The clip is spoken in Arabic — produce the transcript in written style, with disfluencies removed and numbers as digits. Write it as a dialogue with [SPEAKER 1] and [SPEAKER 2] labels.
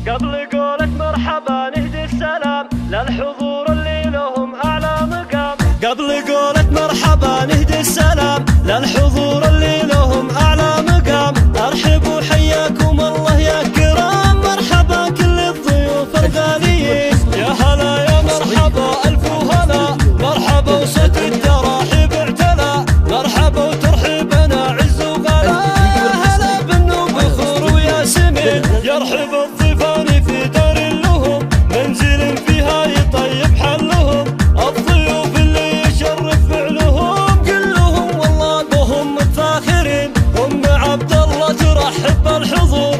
[SPEAKER 1] قبل قولك مرحبا نهدي السلام للحضور اللي لهم أعلى مقام. قبل قولك مرحبا نهدي السلام للحضور اللي لهم أعلى مقام. أرحبوا حياكم الله يا كرام، مرحبا كل الضيوف الغاليين. يا هلا يا مرحبا ألف وهلا، مرحبا وصوت التراحيب اعتلى، مرحبا وترحيبنا عز وغلا. هلا بالنوب بخور وياسمين، يرحب الضيفان في دار لهم، منزل فيها يطيب حلهم. الضيوف اللي يشرف فعلهم، قل لهم والله بهم متفاخرين. أم عبد الله ترحب بالحضور،